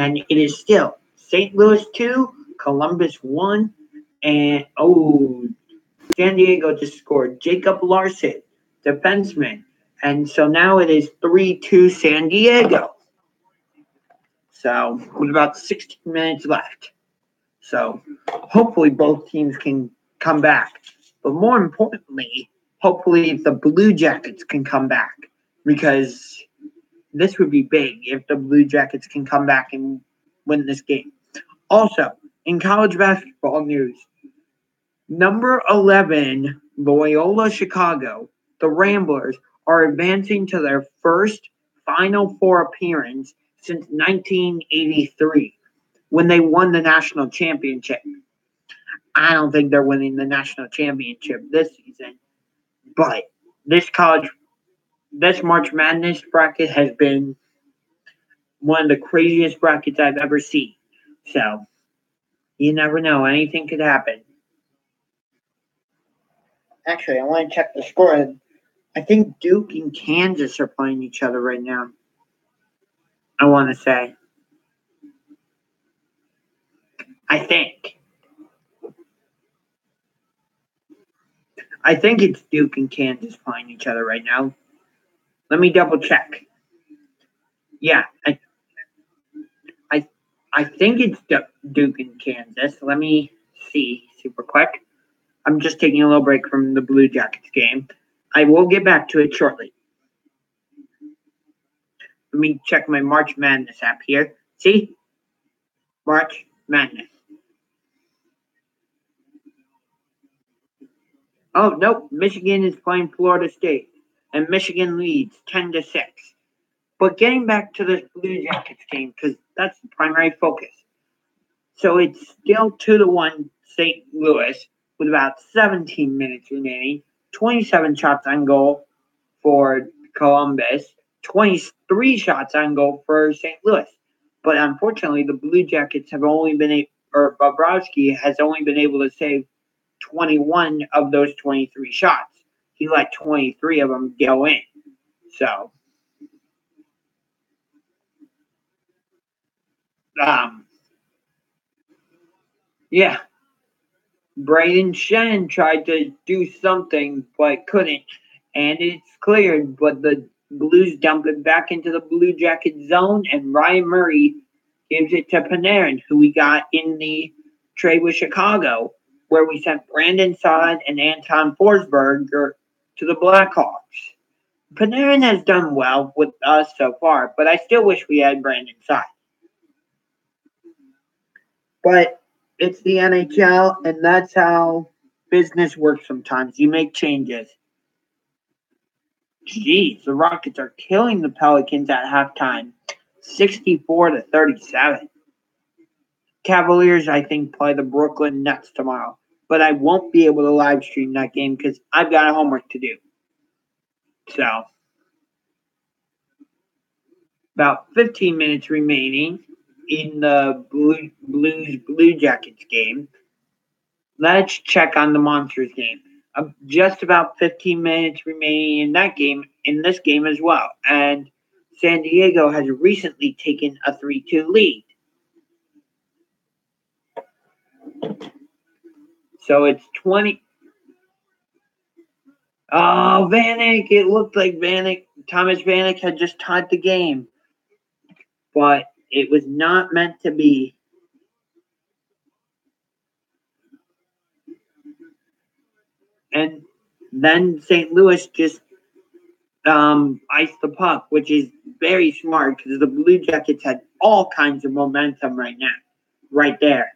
And it is still St. Louis 2, Columbus 1, and San Diego just scored. Jacob Larson, defenseman. And so now it is 3-2 San Diego. So with about 16 minutes left. So hopefully both teams can come back. But more importantly, hopefully the Blue Jackets can come back. Because this would be big if the Blue Jackets can come back and win this game. Also, in college basketball news, number 11, Loyola Chicago, the Ramblers, are advancing to their first Final Four appearance since 1983 when they won the national championship. I don't think they're winning the national championship this season, but this March Madness bracket has been one of the craziest brackets I've ever seen. So, you never know. Anything could happen. Actually, I want to check the score. I think Duke and Kansas are playing each other right now. I want to say. I think it's Duke and Kansas playing each other right now. Let me double check. Yeah, I think it's Duke and Kansas. Let me see super quick. I'm just taking a little break from the Blue Jackets game. I will get back to it shortly. Let me check my March Madness app here. See? March Madness. Oh, nope. Michigan is playing Florida State, and Michigan leads 10-6. But getting back to the Blue Jackets game, because that's the primary focus. So it's still 2-1 St. Louis with about 17 minutes remaining. 27 shots on goal for Columbus. 23 shots on goal for St. Louis. But unfortunately, the Blue Jackets have only been or Bobrovsky has only been able to save 21 of those 23 shots. He let 23 of them go in. So, yeah. Braden Shen tried to do something but couldn't. And it's cleared, but the Blues dump it back into the Blue Jacket zone, and Ryan Murray gives it to Panarin, who we got in the trade with Chicago, where we sent Brandon Saad and Anton Forsberg to the Blackhawks. Panarin has done well with us so far, but I still wish we had Brandon Saad. But it's the NHL, and that's how business works sometimes. You make changes. Jeez, the Rockets are killing the Pelicans at halftime, 64-37. Cavaliers, I think, play the Brooklyn Nets tomorrow, but I won't be able to live stream that game because I've got homework to do. So, about 15 minutes remaining in the Blue Jackets game. Let's check on the Monsters game. Just about 15 minutes remaining in this game as well. And San Diego has recently taken a 3-2 lead. So it's 20. Oh, Vanek. It looked like Thomas Vanek had just tied the game. But it was not meant to be. And then St. Louis just iced the puck, which is very smart because the Blue Jackets had all kinds of momentum right now, right there.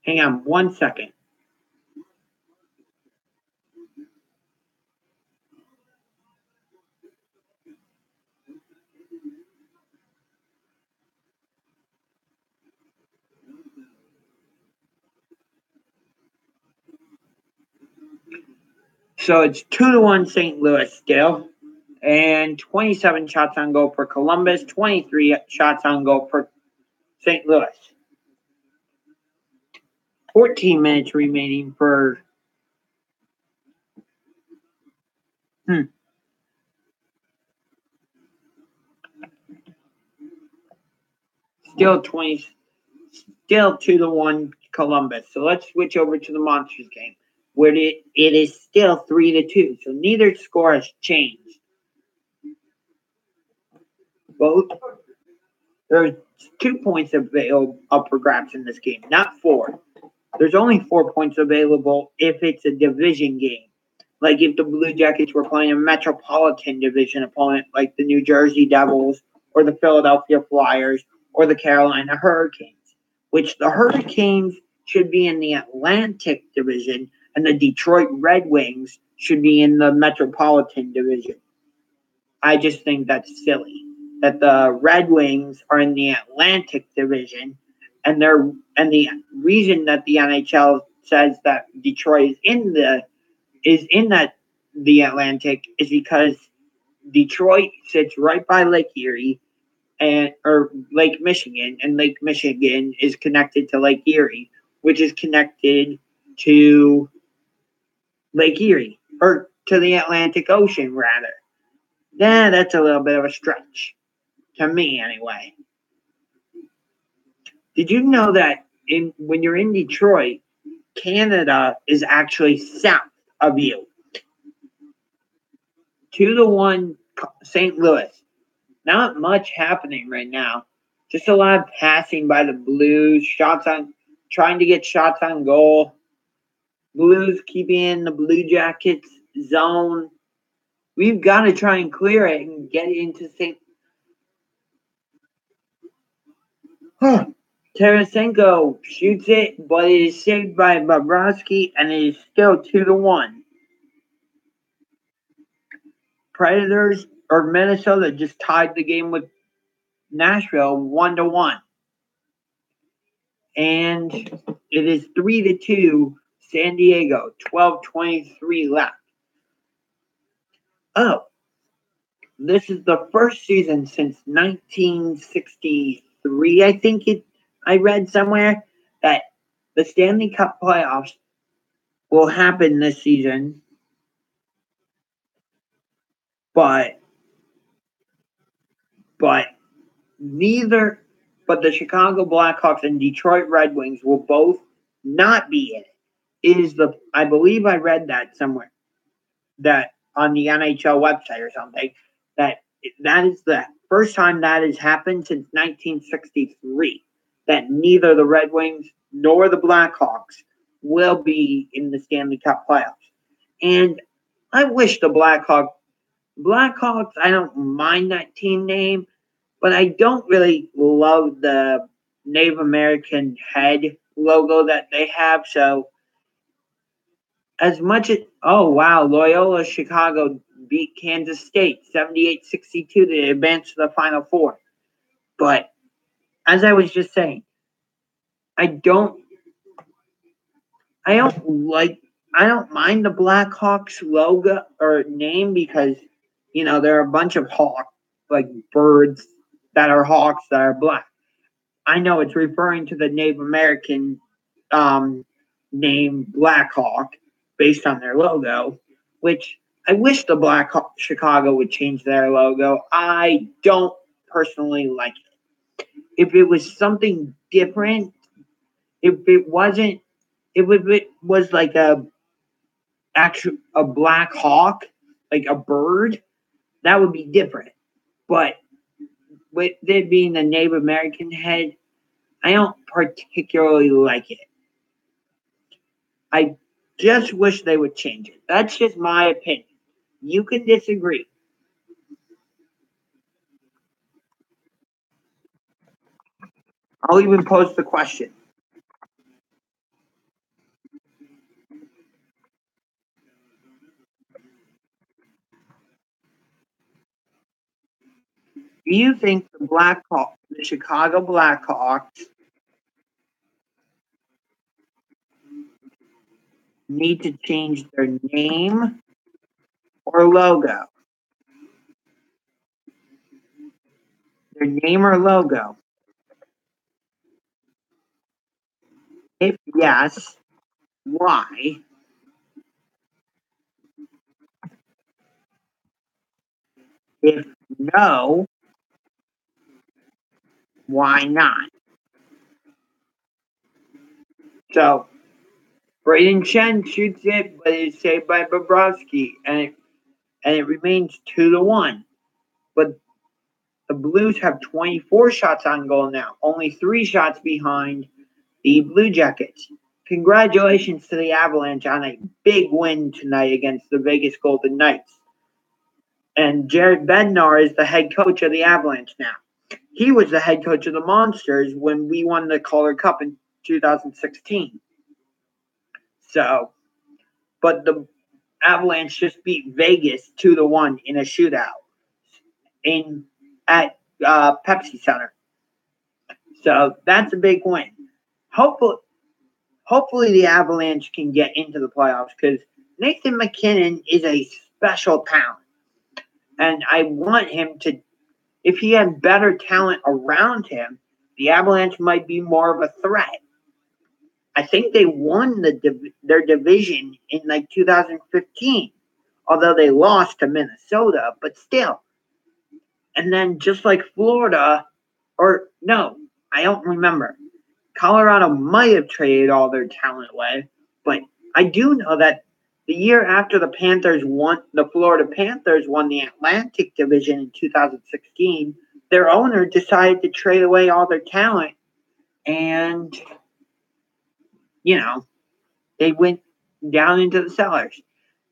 Hang on 1 second. So it's 2-1 St. Louis still, and 27 shots on goal for Columbus, 23 shots on goal for St. Louis. 14 minutes remaining for still 20, still 2-1 Columbus. So let's switch over to the Monsters game, where it is still 3-2. So neither score has changed. Both there's 2 points available up for grabs in this game, not 4. There's only 4 points available if it's a division game. Like if the Blue Jackets were playing a Metropolitan Division opponent like the New Jersey Devils or the Philadelphia Flyers or the Carolina Hurricanes, which the Hurricanes should be in the Atlantic Division and the Detroit Red Wings should be in the Metropolitan Division. I just think that's silly that the Red Wings are in the Atlantic Division and the reason that the NHL says that Detroit is in the Atlantic is because Detroit sits right by Lake Erie or Lake Michigan, and Lake Michigan is connected to Lake Erie, which is connected to Lake Erie or to the Atlantic Ocean rather. Yeah, that's a little bit of a stretch to me anyway. Did you know that when you're in Detroit, Canada is actually south of you? 2-1 St. Louis. Not much happening right now. Just a lot of passing by the Blues. Trying to get shots on goal. Blues keeping in the Blue Jackets zone. We've got to try and clear it and get it into St. Tarasenko shoots it, but it is saved by Bobrovsky, and it is still 2-1. Predators or Minnesota just tied the game with Nashville 1-1. And it is 3-2 San Diego, 12:23 left. Oh, this is the first season since 1963, I think I read somewhere that the Stanley Cup playoffs will happen this season, but the Chicago Blackhawks and Detroit Red Wings will both not be in it. I believe I read that somewhere, that on the NHL website or something, that is the first time that has happened since 1963, that neither the Red Wings nor the Blackhawks will be in the Stanley Cup playoffs. And I wish the Blackhawks, I don't mind that team name, but I don't really love the Native American head logo that they have. So as much as, oh wow, Loyola Chicago beat Kansas State 78-62 to advance to the Final Four. But as I was just saying, I don't mind the Blackhawks logo or name because there are a bunch of hawks, like birds that are hawks that are black. I know it's referring to the Native American name Blackhawk based on their logo, which I wish the Blackhawk Chicago would change their logo. I don't personally like it. If it was something different, if it wasn't, if it was like a black hawk, like a bird, that would be different. But with it being the Native American head, I don't particularly like it. I just wish they would change it. That's just my opinion. You can disagree. I'll even pose the question. Do you think the Chicago Blackhawks, need to change their name or logo? Their name or logo? If yes, why? If no, why not? So Braden Shen shoots it, but it's saved by Bobrovsky, and it remains 2-1. But the Blues have 24 shots on goal now, only 3 shots behind the Blue Jackets. Congratulations to the Avalanche on a big win tonight against the Vegas Golden Knights. And Jared Bednar is the head coach of the Avalanche now. He was the head coach of the Monsters when we won the Calder Cup in 2016. So, but the Avalanche just beat Vegas 2-1 in a shootout in at Pepsi Center. So that's a big win. Hopefully the Avalanche can get into the playoffs because Nathan MacKinnon is a special talent, and I want him to. If he had better talent around him, the Avalanche might be more of a threat. I think they won their division in like 2015, although they lost to Minnesota, but still. And then just like Florida, or no, I don't remember. Colorado might have traded all their talent away, but I do know that the year after the Florida Panthers won the Atlantic Division in 2016, their owner decided to trade away all their talent, and you know they went down into the cellars.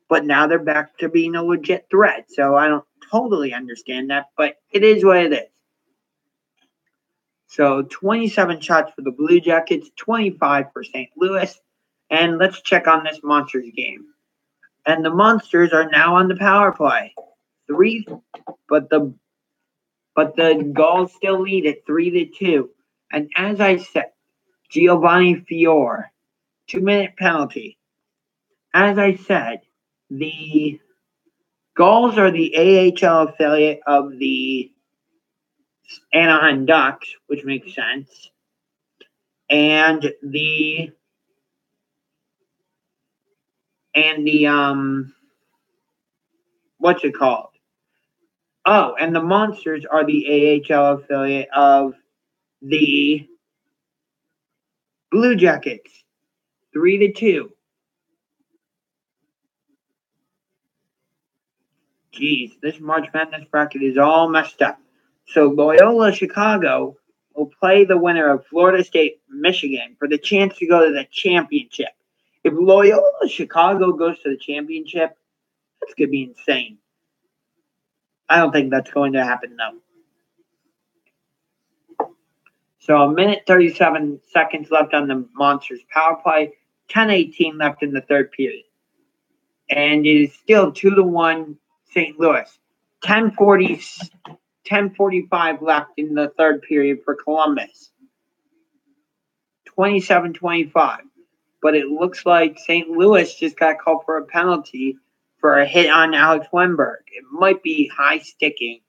But now they're back to being a legit threat. So I don't totally understand that, but it is what it is. So 27 shots for the Blue Jackets, 25 for St. Louis. And let's check on this Monsters game. And the Monsters are now on the power play. Three, but the Gulls still lead at 3-2. And as I said, Giovanni Fiore, 2-minute penalty. As I said, the Gulls are the AHL affiliate of the Anaheim Ducks, which makes sense. And the what's it called? Oh, and the Monsters are the AHL affiliate of the Blue Jackets. 3-2. Geez, this March Madness bracket is all messed up. So Loyola Chicago will play the winner of Florida State Michigan for the chance to go to the championship. If Loyola Chicago goes to the championship, that's going to be insane. I don't think that's going to happen, though. So a minute 37 seconds left on the Monsters power play, 10:18 left in the third period. And it is still 2-1 St. Louis. 10:45 left in the third period for Columbus. 27-25. But it looks like St. Louis just got called for a penalty for a hit on Alex Wennberg. It might be high sticking.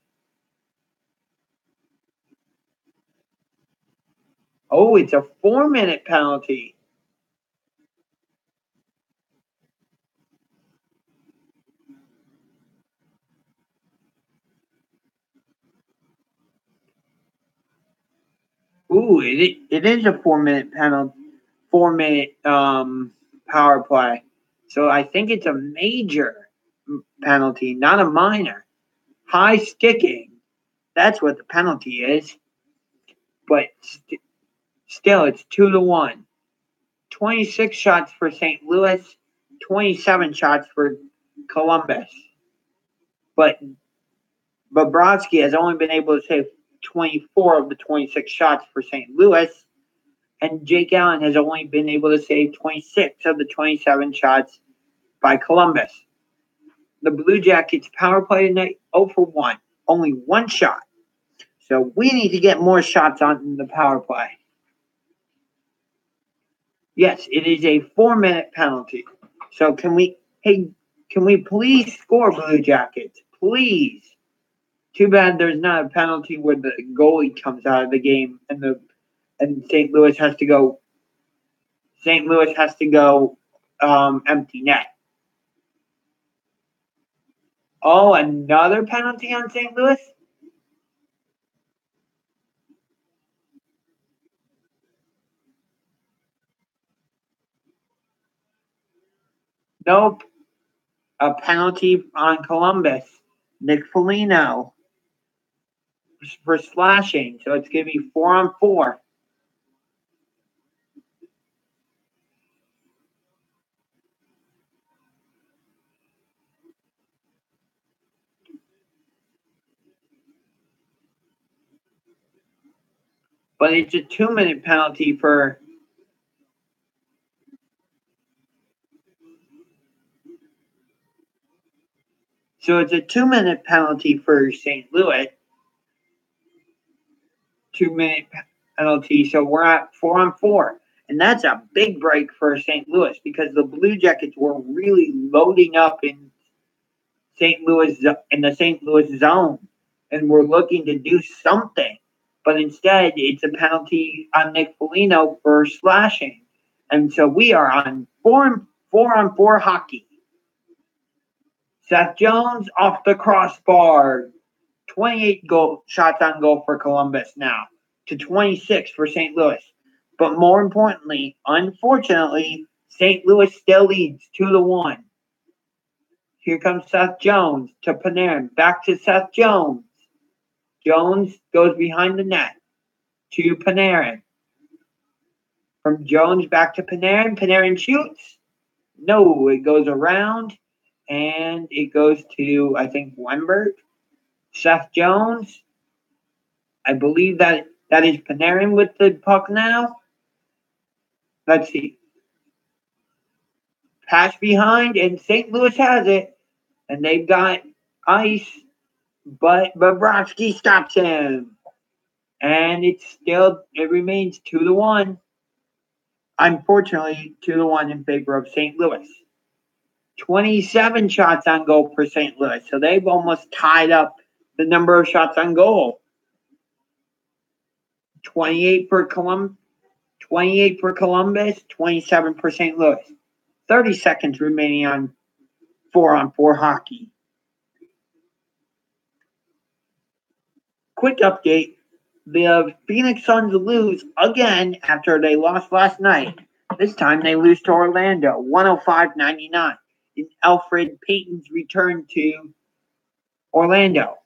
Oh, it's a 4-minute penalty. Ooh, it is a 4-minute penalty, 4-minute power play. So I think it's a major penalty, not a minor. High sticking. That's what the penalty is. But still, it's 2-1. 26 shots for St. Louis, 27 shots for Columbus. But Bobrovsky has only been able to save 24 of the 26 shots for St. Louis, and Jake Allen has only been able to save 26 of the 27 shots by Columbus. The Blue Jackets power play tonight, 0 for 1, only 1 shot. So we need to get more shots on the power play. Yes, it is a 4-minute penalty. So can we please score, Blue Jackets? Please. Too bad there's not a penalty where the goalie comes out of the game and St. Louis has to go St. Louis has to go empty net. Oh, another penalty on St. Louis? Nope. A penalty on Columbus. Nick Foligno for slashing. So it's going to be 4-on-4. But it's a 2-minute penalty for. So it's a 2-minute penalty for St. Louis. 2-minute penalty. So we're at 4-on-4. And that's a big break for St. Louis because the Blue Jackets were really loading up in the St. Louis zone and were looking to do something. But instead, it's a penalty on Nick Foligno for slashing. And so we are on 4-on-4 hockey. Seth Jones off the crossbar. 28 shots on goal for Columbus now to 26 for St. Louis. But more importantly, unfortunately, St. Louis still leads 2-1. Here comes Seth Jones to Panarin. Back to Seth Jones. Jones goes behind the net to Panarin. From Jones back to Panarin. Panarin shoots. No, it goes around. And it goes to, I think, Wemberg. Seth Jones. I believe that is Panarin with the puck now. Let's see. Pass behind, and St. Louis has it. And they've got ice, but Bobrovsky stops him. And it remains 2-1. Unfortunately, 2-1 in favor of St. Louis. 27 shots on goal for St. Louis. So they've almost tied up the number of shots on goal. 28 for Columbus, 27 for St. Louis. 30 seconds remaining on 4-on-4 hockey. Quick update. The Phoenix Suns lose again after they lost last night. This time they lose to Orlando, 105-99. In Elfrid Payton's return to Orlando.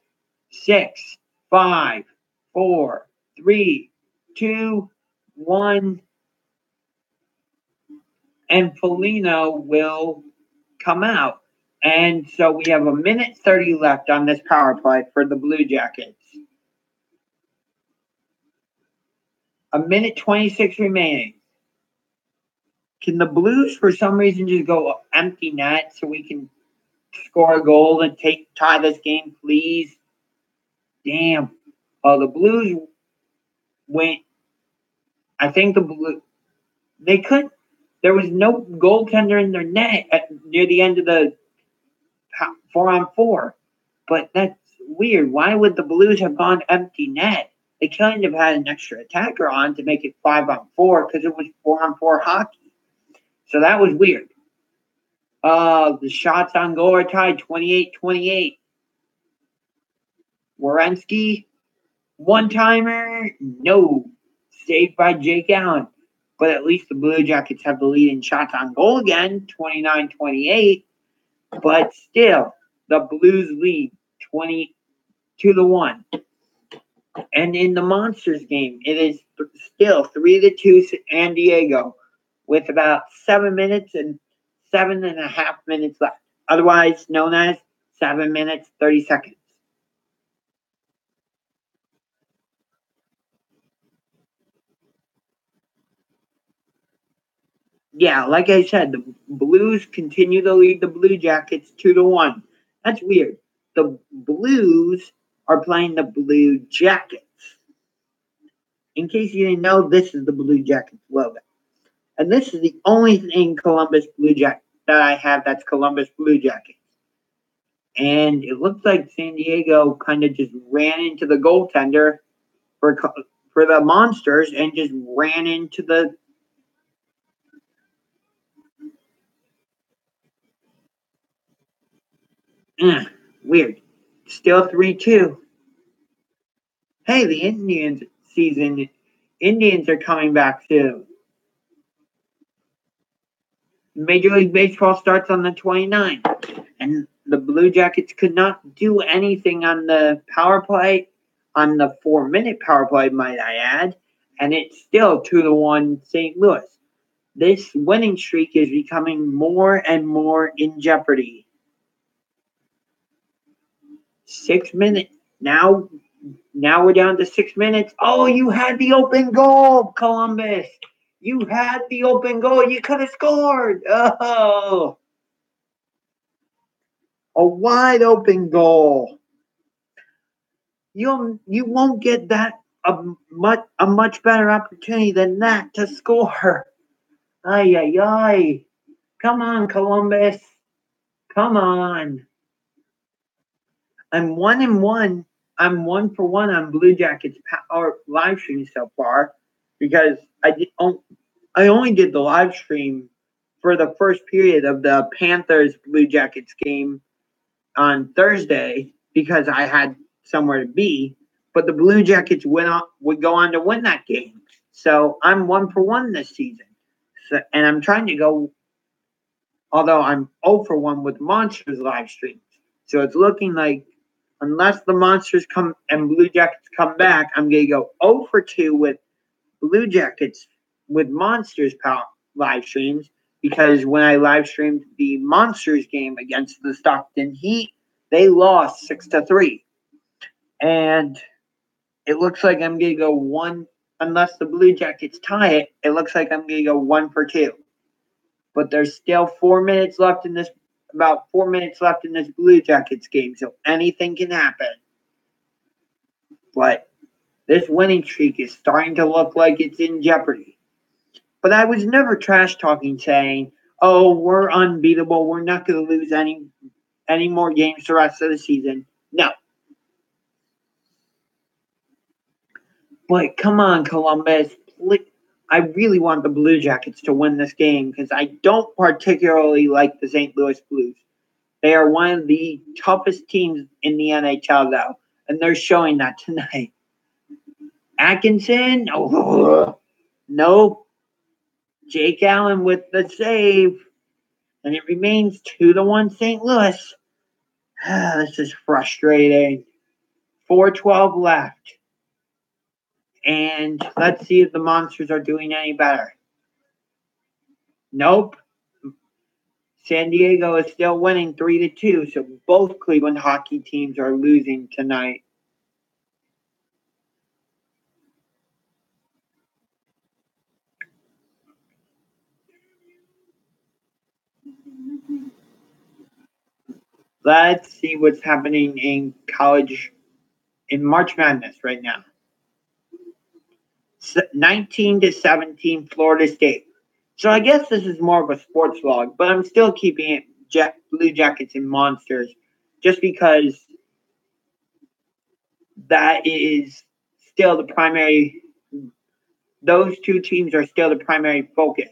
6, 5, 4, 3, 2, 1. And Foligno will come out. And so we have 1:30 left on this power play for the Blue Jackets. 1:26 remaining. Can the Blues, for some reason, just go empty net so we can score a goal and tie this game, please? Damn. The Blues went. I think they couldn't. There was no goaltender in their net near the end of the 4-on-4. But that's weird. Why would the Blues have gone empty net? They kind of had an extra attacker on to make it 5-on-4 because it was 4-on-4 hockey. So that was weird. The shots on goal are tied 28-28. Werenski, one-timer, no. Saved by Jake Allen. But at least the Blue Jackets have the lead in shots on goal again, 29-28. But still, the Blues lead 20-1. And in the Monsters game, it is still 3-2 San Diego with about 7 minutes and 7.5 minutes left. Otherwise known as 7 minutes, 30 seconds. Yeah, like I said, the Blues continue to lead the Blue Jackets 2-1. That's weird. The Blues are playing the Blue Jackets. In case you didn't know, this is the Blue Jackets logo. And this is the only thing Columbus Blue Jackets that I have that's Columbus Blue Jackets. And it looks like San Diego kind of just ran into the goaltender for the Monsters and just ran into the Weird. Still 3-2. Hey, the Indians are coming back too. Major League Baseball starts on the 29th, and the Blue Jackets could not do anything on the power play, on the 4-minute power play, might I add, and it's still 2-1 St. Louis. This winning streak is becoming more and more in jeopardy. 6 minutes. Now we're down to 6 minutes. Oh, you had the open goal, Columbus. You had the open goal. You could have scored. Oh, a wide open goal. You won't get that a much better opportunity than that to score. Ay ay ay. Come on, Columbus. Come on. I'm 1-1. I'm 1-for-1 on Blue Jackets or live stream so far because I only did the live stream for the first period of the Panthers Blue Jackets game on Thursday because I had somewhere to be. But the Blue Jackets would go on to win that game. So I'm 1-for-1 this season. So, and I'm trying to go, although I'm 0-for-1 with Monsters live streams. So it's looking like unless the Monsters come and Blue Jackets come back, I'm going to go 0-for-2 with Blue Jackets with Monsters live streams because when I live streamed the Monsters game against the Stockton Heat, they lost 6-3. And it looks like I'm going to go one, unless the Blue Jackets tie it, it looks like I'm going to go 1-for-2. But there's still 4 minutes left in this, about 4 minutes left in this Blue Jackets game, so anything can happen. But this winning streak is starting to look like it's in jeopardy. But I was never trash talking saying, oh, we're unbeatable. We're not going to lose any more games the rest of the season. No. But come on, Columbus. I really want the Blue Jackets to win this game because I don't particularly like the St. Louis Blues. They are one of the toughest teams in the NHL, though, and they're showing that tonight. Atkinson, nope. Jake Allen with the save, and it remains 2-1 St. Louis. This is frustrating. 4:12 left, and let's see if the Monsters are doing any better. Nope. San Diego is still winning 3-2, so both Cleveland hockey teams are losing tonight. Let's see what's happening in college in March Madness right now. 19-17 Florida State. So I guess this is more of a sports log, but I'm still keeping it Blue Jackets and Monsters just because that is still the primary. Those two teams are still the primary focus.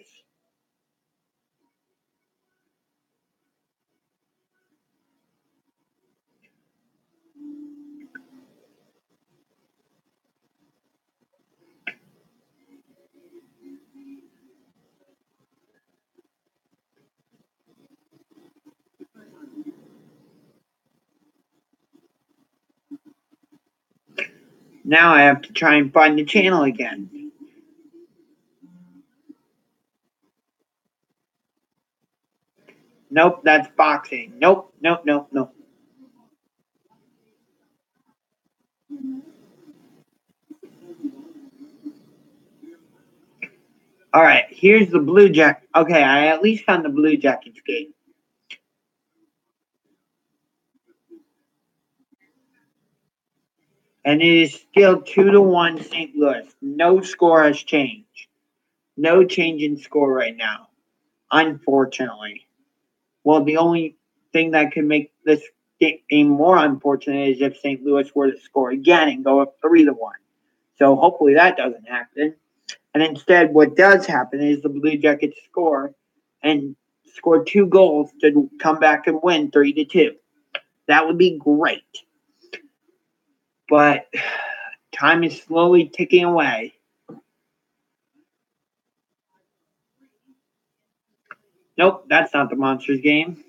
Now I have to try and find the channel again. Nope, that's boxing. Nope. All right, here's the Blue Jacket. Okay, I at least found the Blue Jackets game. And it is still 2-1 St. Louis. No score has changed. No change in score right now, unfortunately. Well, the only thing that could make this game more unfortunate is if St. Louis were to score again and go up 3-1. So hopefully that doesn't happen. And instead, what does happen is the Blue Jackets score and score 2 goals to come back and win 3-2. That would be great. But time is slowly ticking away. Nope, that's not the Monsters game.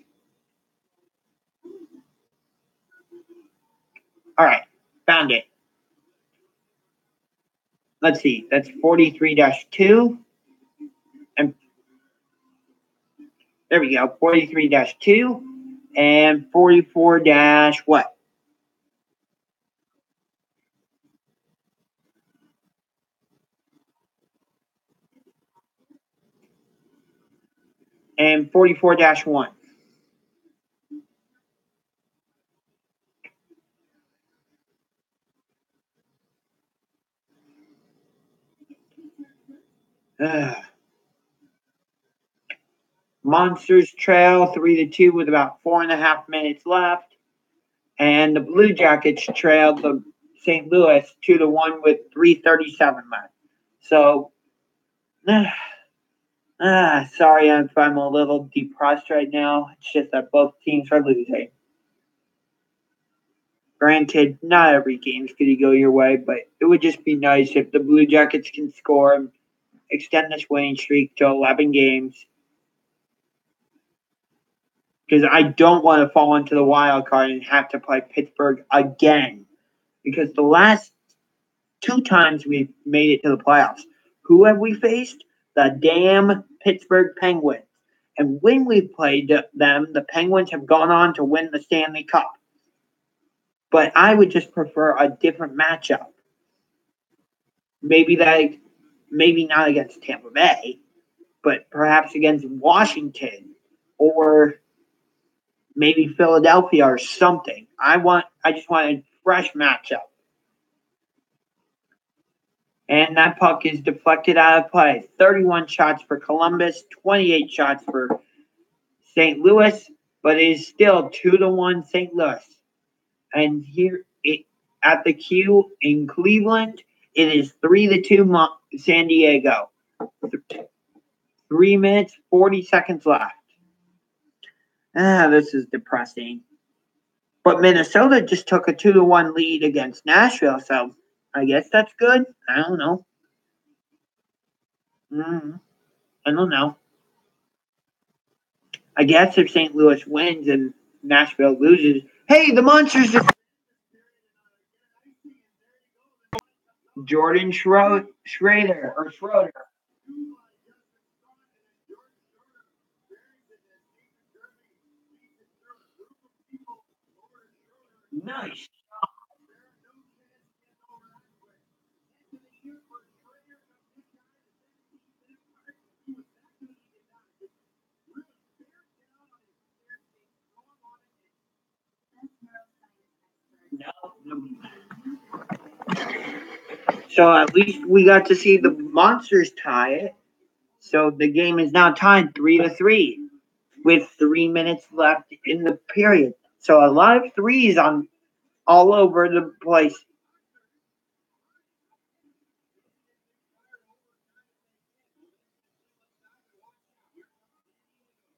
All right, found it. Let's see, that's 43-2. And there we go, 43-2 and 44 what? And 44-1. Monsters trail 3-2 with about 4.5 minutes left. And the Blue Jackets trailed the St. Louis 2-1 with 3:37 left. So, sorry if I'm a little depressed right now. It's just that both teams are losing. Granted, not every game's going to go your way, but it would just be nice if the Blue Jackets can score and extend this winning streak to 11 games. Because I don't want to fall into the wild card and have to play Pittsburgh again. Because the last 2 times we've made it to the playoffs, who have we faced? The damn Pittsburgh Penguins. And when we've played them, the Penguins have gone on to win the Stanley Cup. But I would just prefer a different matchup. Maybe not against Tampa Bay, but perhaps against Washington or maybe Philadelphia or something. I just want a fresh matchup. And that puck is deflected out of play. 31 shots for Columbus, 28 shots for St. Louis, but it is still 2-1 St. Louis. And here at the Q in Cleveland, it is 3-2 San Diego. 3 minutes, 40 seconds left. This is depressing. But Minnesota just took a 2-1 lead against Nashville, so I guess that's good. I don't know. I don't know. I guess if St. Louis wins and Nashville loses, hey, the Monsters just Jordan Schroeder. Nice. So at least we got to see the Monsters tie it. So the game is now tied 3-3 with 3 minutes left in the period. So a lot of threes on all over the place.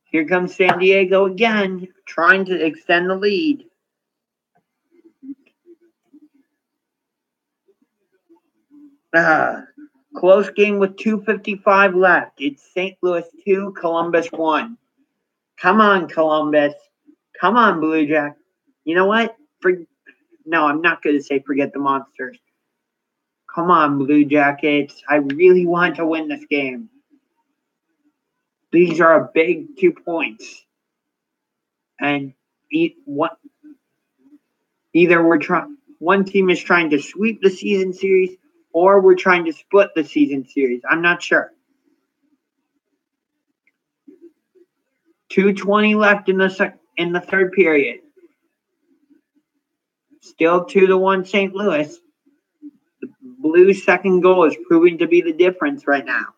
Here comes San Diego again, trying to extend the lead. Close game with 2:55 left. It's St. Louis 2, Columbus 1. Come on, Columbus. Come on, Blue Jack. You know what? No, I'm not going to say forget the Monsters. Come on, Blue Jackets. I really want to win this game. These are a big 2 points. And either one team is trying to sweep the season series or we're trying to split the season series. I'm not sure. 2:20 left in the third period. Still 2-1 St. Louis. The Blues' second goal is proving to be the difference right now.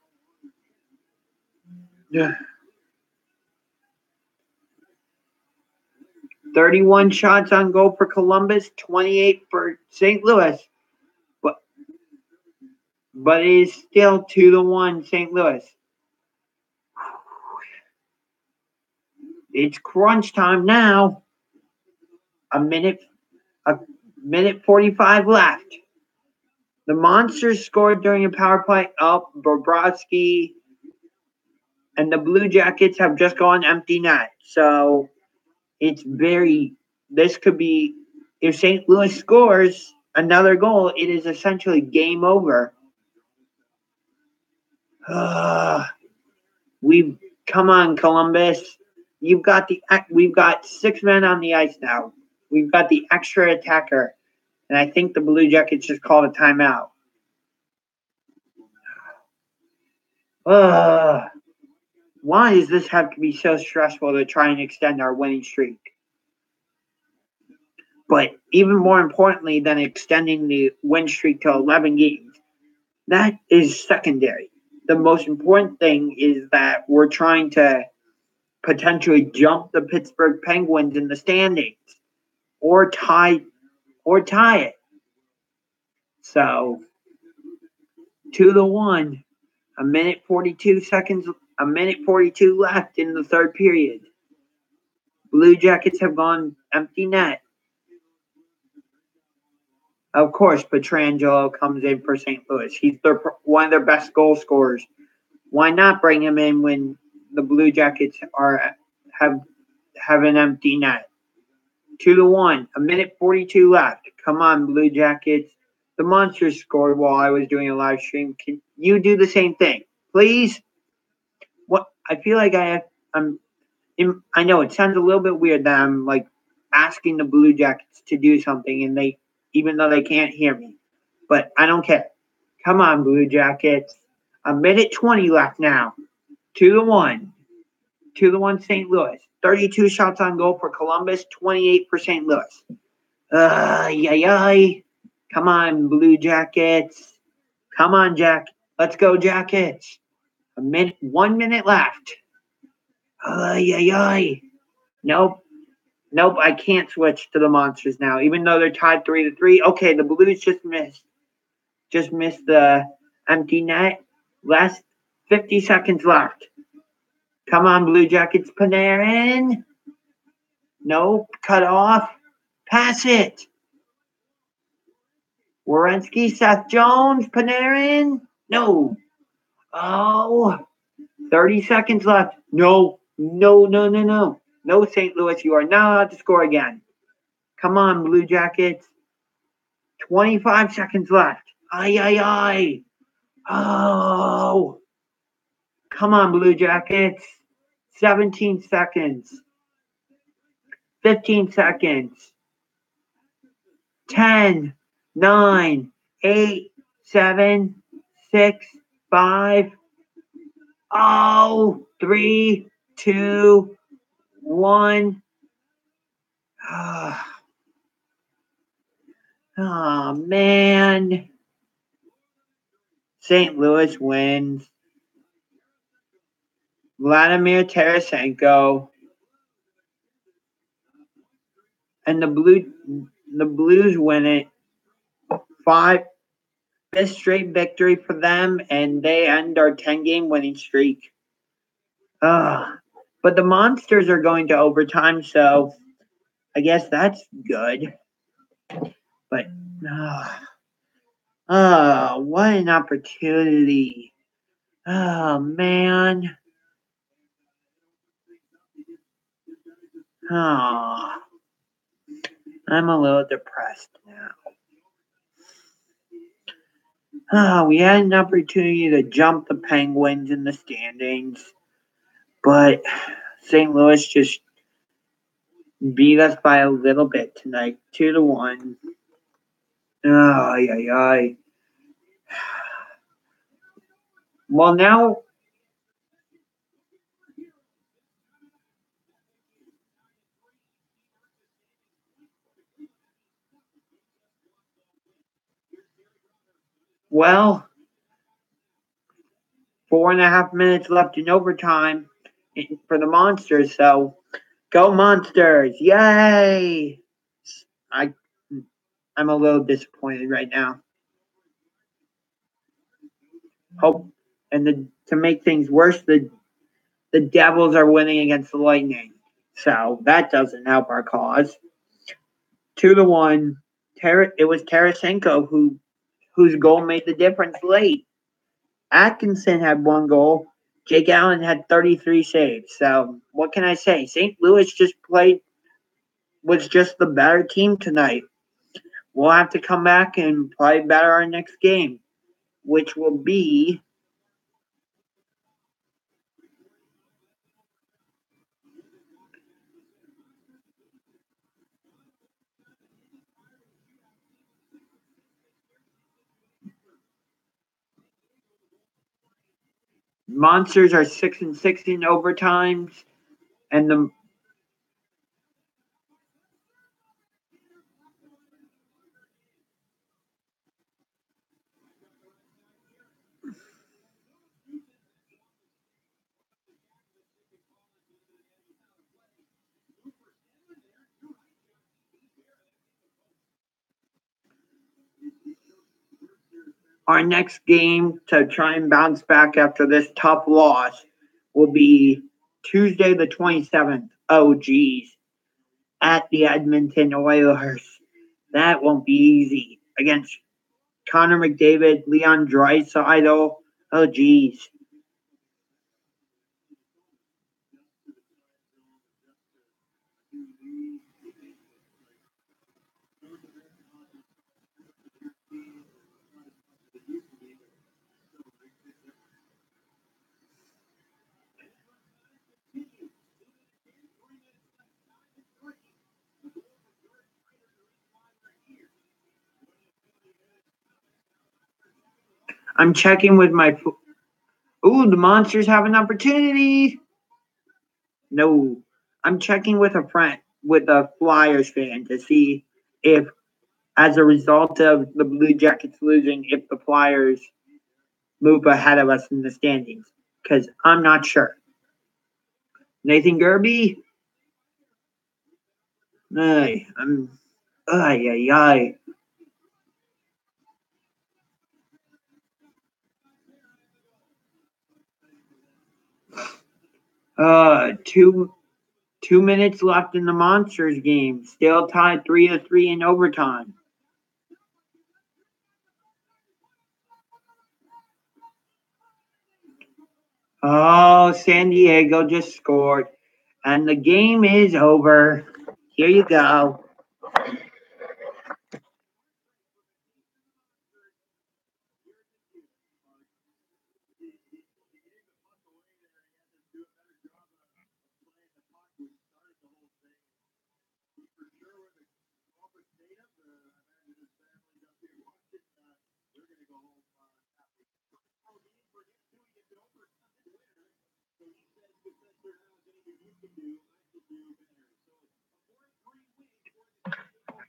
31 shots on goal for Columbus, 28 for St. Louis. But it is still 2-1 St. Louis. It's crunch time now. a minute 45 left. The Monsters scored during a power play. Bobrovsky and the Blue Jackets have just gone empty net. So this could be, if St. Louis scores another goal, it is essentially game over. Come on, Columbus. We've got 6 men on the ice now. We've got the extra attacker. And I think the Blue Jackets just called a timeout. Why does this have to be so stressful to try and extend our winning streak? But even more importantly than extending the win streak to 11 games, that is secondary. The most important thing is that we're trying to potentially jump the Pittsburgh Penguins in the standings or tie it. So 2-1, a minute 42 left in the third period. Blue Jackets have gone empty net. Of course, Pietrangelo comes in for St. Louis. He's one of their best goal scorers. Why not bring him in when the Blue Jackets have an empty net? 2-1, a minute 42 left. Come on, Blue Jackets. The Monsters scored while I was doing a live stream. Can you do the same thing, please? What I feel like I know it sounds a little bit weird that I'm like asking the Blue Jackets to do something, and even though they can't hear me, but I don't care. Come on, Blue Jackets. A minute 20 left now. 2-1. 2-1 St. Louis. 32 shots on goal for Columbus, 28 for St. Louis. Come on, Blue Jackets. Come on, Jack. Let's go, Jackets. 1 minute left. Nope, I can't switch to the Monsters now, even though they're tied 3-3. Okay, the Blues just missed the empty net. Last 50 seconds left. Come on, Blue Jackets. Panarin. Nope, cut off. Pass it. Werenski, Seth Jones, Panarin. No. 30 seconds left. No, St. Louis, you are not allowed to score again. Come on, Blue Jackets. 25 seconds left. Oh. Come on, Blue Jackets. 17 seconds. 15 seconds. 10, 9, 8, 7, 6, 5. 3, 2, 1. Oh, man. St. Louis wins. Vladimir Tarasenko. And the Blues win it. 5th straight victory for them, and they end our 10-game winning streak. But the Monsters are going to overtime, so I guess that's good. But what an opportunity. Oh, man. I'm a little depressed now. We had an opportunity to jump the Penguins in the standings, but St. Louis just beat us by a little bit tonight, 2-1. Well, now Well, 4.5 minutes left in overtime for the Monsters. So, go Monsters! Yay! I'm a little disappointed right now. To make things worse, the Devils are winning against the Lightning. So that doesn't help our cause. 2-1. It was Tarasenko whose goal made the difference late. Atkinson had 1 goal. Jake Allen had 33 saves. So what can I say? St. Louis was just the better team tonight. We'll have to come back and play better our next game, which will be Monsters are 6-6 in overtimes, and the our next game to try and bounce back after this tough loss will be Tuesday the 27th. Oh, geez. At the Edmonton Oilers. That won't be easy. Against Connor McDavid, Leon Draisaitl. Oh, geez. I'm checking with my. Ooh, the Monsters have an opportunity. No. I'm checking with a Flyers fan to see if, as a result of the Blue Jackets losing, if the Flyers move ahead of us in the standings. Because I'm not sure. Nathan Gerby? Ay, I'm. Ay, ay, ay. Two minutes left in the Monsters game. Still tied 3-3 in overtime. Oh, San Diego just scored. And the game is over. Here you go.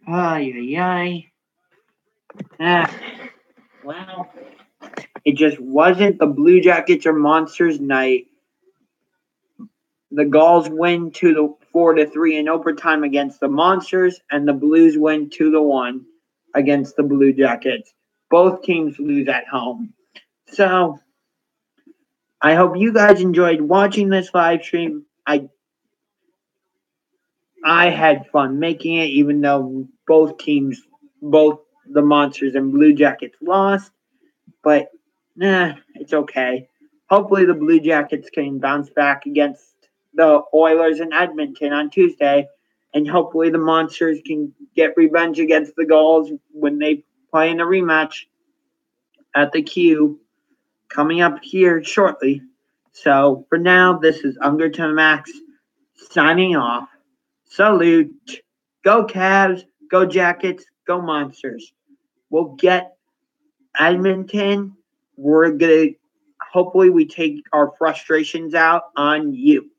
Ay, ay, ay. Ah, well, it just wasn't the Blue Jackets or Monsters night. The Gulls win 4-3 in overtime against the Monsters, and the Blues win 2-1 against the Blue Jackets. Both teams lose at home. So I hope you guys enjoyed watching this live stream. I had fun making it, even though both the Monsters and Blue Jackets lost. But it's okay. Hopefully the Blue Jackets can bounce back against the Oilers in Edmonton on Tuesday, and hopefully the Monsters can get revenge against the Gulls when they play in a rematch at the Q coming up here shortly. So for now, this is Unger to the Max signing off. Salute. Go Cavs, go Jackets, go Monsters. We'll get Edmonton. We're going to hopefully we take our frustrations out on you.